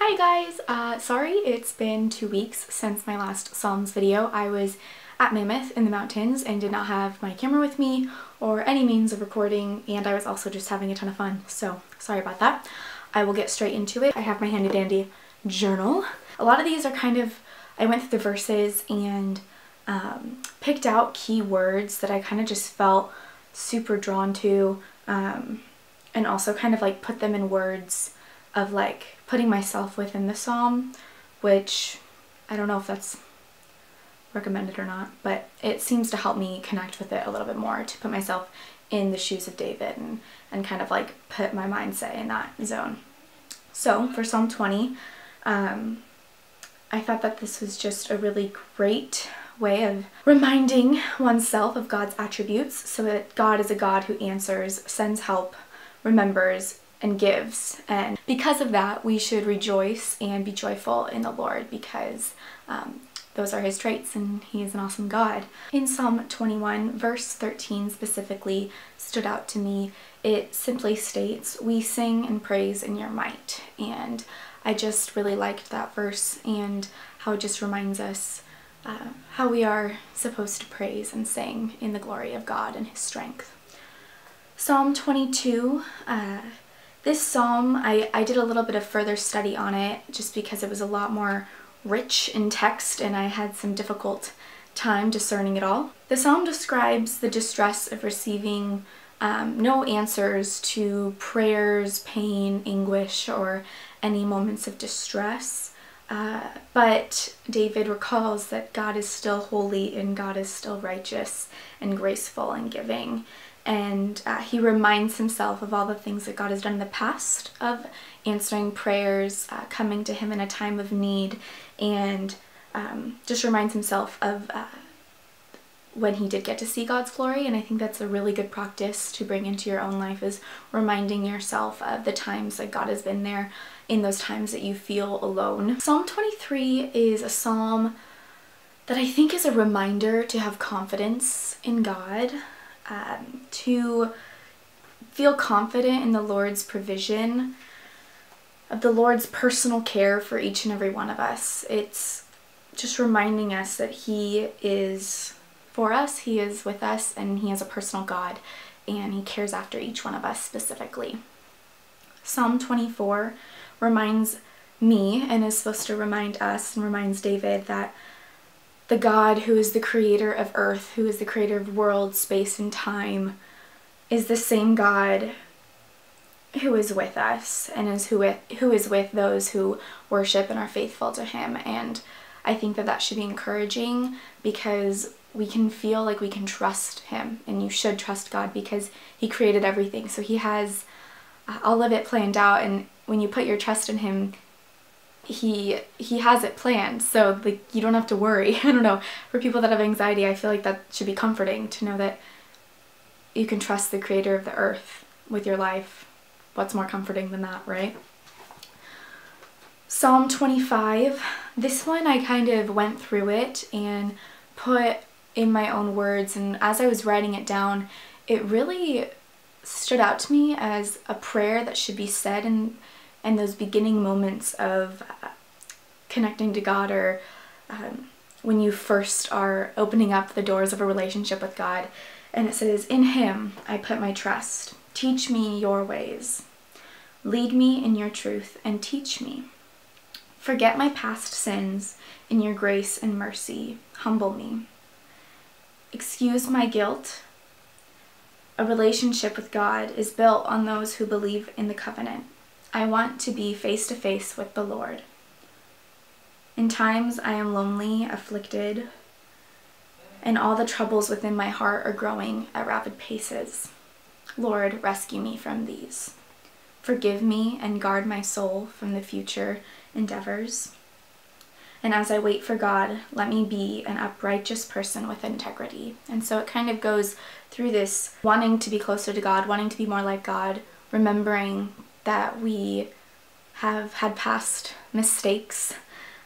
Hi guys! Sorry it's been 2 weeks since my last Psalms video. I was at Mammoth in the mountains and did not have my camera with me or any means of recording, and I was also just having a ton of fun, so sorry about that. I will get straight into it. I have my handy dandy journal. A lot of these are I went through the verses and picked out key words that I kind of just felt super drawn to, and also kind of like put them in words of like putting myself within the psalm, which I don't know if that's recommended or not, but it seems to help me connect with it a little bit more, to put myself in the shoes of David and kind of like put my mindset in that zone. So for Psalm 20, I thought that this was just a really great way of reminding oneself of God's attributes, so that God is a God who answers, sends help, remembers, and gives. And because of that, we should rejoice and be joyful in the Lord, because those are his traits and he is an awesome God. In Psalm 21, verse 13 specifically stood out to me. It simply states, "We sing and praise in your might." And I just really liked that verse and how it just reminds us how we are supposed to praise and sing in the glory of God and his strength. Psalm 22, this psalm, I did a little bit of further study on it just because it was a lot more rich in text and I had some difficult time discerning it all. The psalm describes the distress of receiving no answers to prayers, pain, anguish, or any moments of distress. But David recalls that God is still holy and God is still righteous and graceful and giving. And he reminds himself of all the things that God has done in the past, of answering prayers, coming to him in a time of need, and just reminds himself of when he did get to see God's glory. And I think that's a really good practice to bring into your own life, is reminding yourself of the times that God has been there in those times that you feel alone. Psalm 23 is a psalm that I think is a reminder to have confidence in God, to feel confident in the Lord's provision, of the Lord's personal care for each and every one of us. It's just reminding us that he is for us, he is with us, and he is a personal God, and he cares after each one of us specifically. Psalm 24 reminds me, and is supposed to remind us, and reminds David, that the God who is the creator of earth, who is the creator of world, space, and time, is the same God who is with us and who is with those who worship and are faithful to him. And I think that should be encouraging, because we can feel like we can trust him, and you should trust God because he created everything. So he has all of it planned out, and when you put your trust in him, he has it planned, so like you don't have to worry. I don't know, for people that have anxiety, I feel like that should be comforting, to know that you can trust the creator of the earth with your life. What's more comforting than that, right? Psalm 25, this one I kind of went through it and put in my own words, and as I was writing it down, it really stood out to me as a prayer that should be said in those beginning moments of connecting to God, or when you first are opening up the doors of a relationship with God. And it says, "In him I put my trust. Teach me your ways. Lead me in your truth and teach me. Forget my past sins. In your grace and mercy, humble me. Excuse my guilt." A relationship with God is built on those who believe in the covenant. I want to be face to face with the Lord. In times I am lonely, afflicted, and all the troubles within my heart are growing at rapid paces. Lord, rescue me from these. Forgive me and guard my soul from the future endeavors. And as I wait for God, let me be an uprighteous person with integrity. And so it kind of goes through this wanting to be closer to God, wanting to be more like God, remembering that we have had past mistakes,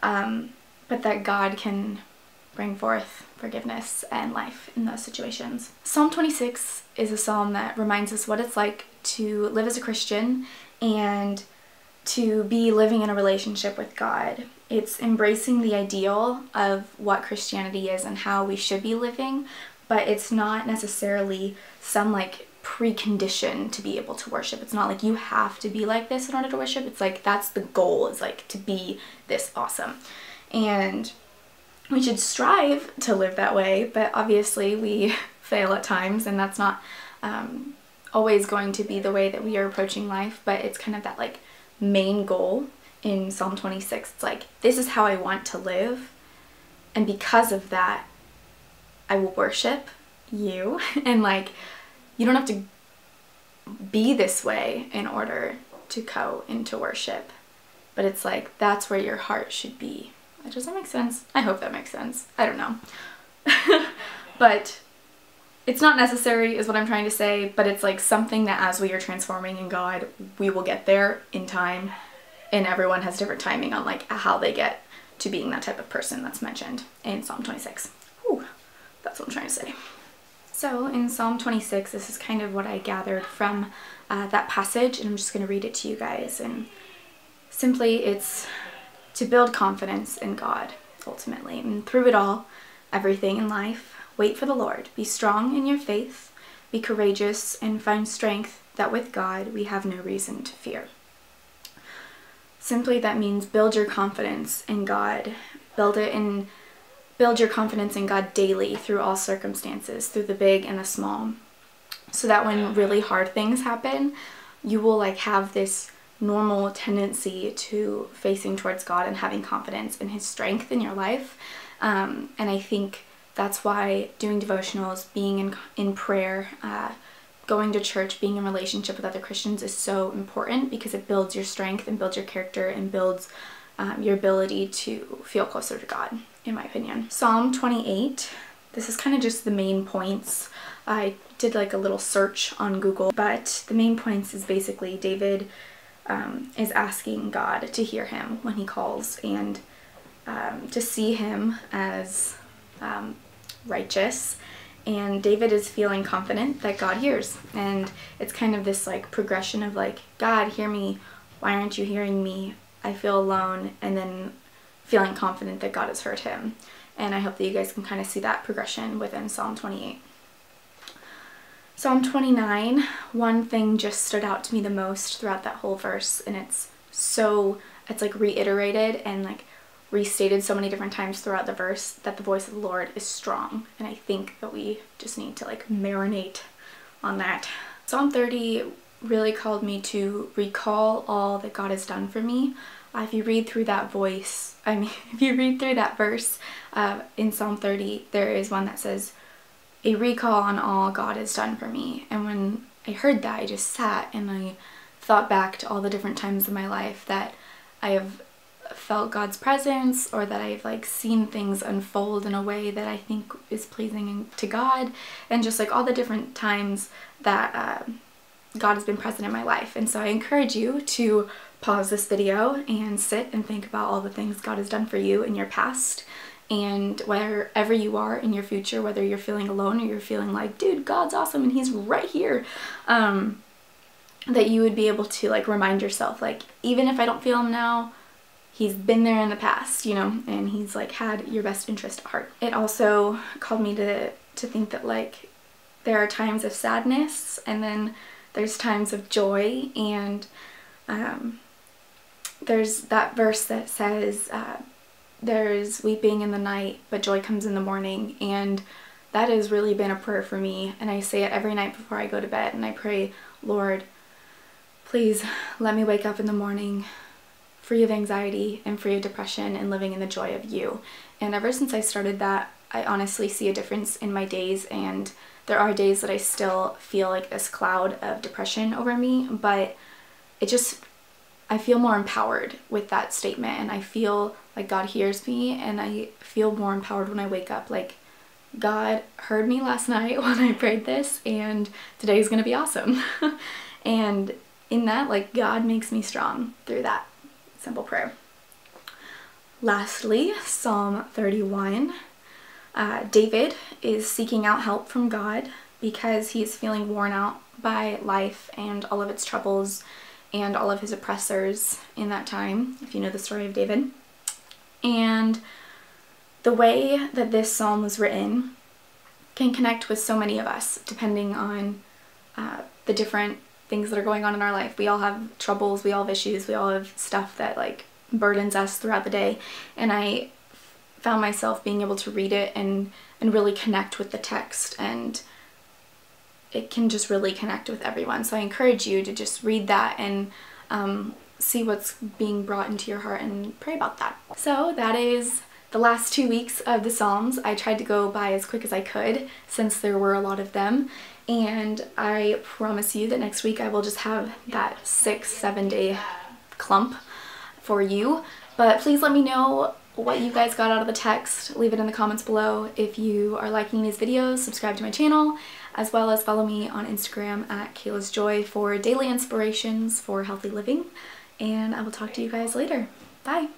but that God can bring forth forgiveness and life in those situations. Psalm 26 is a psalm that reminds us what it's like to live as a Christian and to be living in a relationship with God. It's embracing the ideal of what Christianity is and how we should be living, but it's not necessarily some like precondition to be able to worship. It's not like you have to be like this in order to worship. It's like that's the goal, is like to be this awesome. And we should strive to live that way, but obviously we fail at times, and that's not always going to be the way that we are approaching life. But it's kind of that like main goal in Psalm 26. It's like, this is how I want to live, and because of that I will worship you. And like, you don't have to be this way in order to go into worship, but it's like that's where your heart should be. Does that make sense? I hope that makes sense. I don't know. But it's not necessary is what I'm trying to say, but it's like something that as we are transforming in God, we will get there in time, and everyone has different timing on like how they get to being that type of person that's mentioned in Psalm 26. Whew, that's what I'm trying to say. So in Psalm 26, this is kind of what I gathered from that passage, and I'm just going to read it to you guys. And simply it's to build confidence in God, ultimately. And through it all, everything in life, wait for the Lord. Be strong in your faith, be courageous, and find strength that with God we have no reason to fear. Simply that means build your confidence in God. Build your confidence in God daily through all circumstances, through the big and the small, so that when really hard things happen, you will like have this normal tendency to facing towards God and having confidence in His strength in your life. And I think that's why doing devotionals, being in prayer, going to church, being in relationship with other Christians is so important, because it builds your strength and builds your character and builds your ability to feel closer to God, in my opinion. Psalm 28, this is kind of just the main points. I did like a little search on Google, but the main points is basically David is asking God to hear him when he calls, and to see him as righteous. And David is feeling confident that God hears, and it's kind of this like progression of like, God, hear me, why aren't you hearing me? I feel alone, and then feeling confident that God has heard him. And I hope that you guys can kind of see that progression within Psalm 28. Psalm 29, one thing just stood out to me the most throughout that whole verse, and it's like reiterated and like restated so many different times throughout the verse, that the voice of the Lord is strong. And I think that we just need to like marinate on that. Psalm 30 really called me to recall all that God has done for me. If you read through that verse in Psalm 30, there is one that says, a recall on all God has done for me. And when I heard that, I just sat and I thought back to all the different times in my life that I have felt God's presence, or that I've like seen things unfold in a way that I think is pleasing to God, and just like all the different times that God has been present in my life. And so I encourage you to pause this video and sit and think about all the things God has done for you in your past, and wherever you are in your future, whether you're feeling alone or you're feeling like, dude, God's awesome and He's right here, that you would be able to like remind yourself, like, even if I don't feel Him now, He's been there in the past, you know, and He's like had your best interest at heart. It also called me to think that like there are times of sadness, and then there's times of joy, and there's that verse that says there's weeping in the night but joy comes in the morning, and that has really been a prayer for me, and I say it every night before I go to bed, and I pray, Lord, please let me wake up in the morning free of anxiety and free of depression and living in the joy of you. And ever since I started that, I honestly see a difference in my days, and there are days that I still feel like this cloud of depression over me, but I feel more empowered with that statement, and I feel like God hears me, and I feel more empowered when I wake up, like God heard me last night when I prayed this, and today's gonna be awesome. And in that, like, God makes me strong through that simple prayer. Lastly, Psalm 31. David is seeking out help from God because he is feeling worn out by life and all of its troubles, and all of his oppressors in that time, if you know the story of David. And the way that this psalm was written can connect with so many of us, depending on the different things that are going on in our life. We all have troubles, we all have issues, we all have stuff that like burdens us throughout the day, and I found myself being able to read it and really connect with the text, and it can just really connect with everyone. So I encourage you to just read that and see what's being brought into your heart and pray about that. So that is the last 2 weeks of the Psalms. I tried to go by as quick as I could since there were a lot of them, and I promise you that next week I will just have that 6-7 day clump for you. But please let me know what you guys got out of the text. Leave it in the comments below. If you are liking these videos, subscribe to my channel, as well as follow me on Instagram at Kayla's Joy for daily inspirations for healthy living. And I will talk to you guys later. Bye!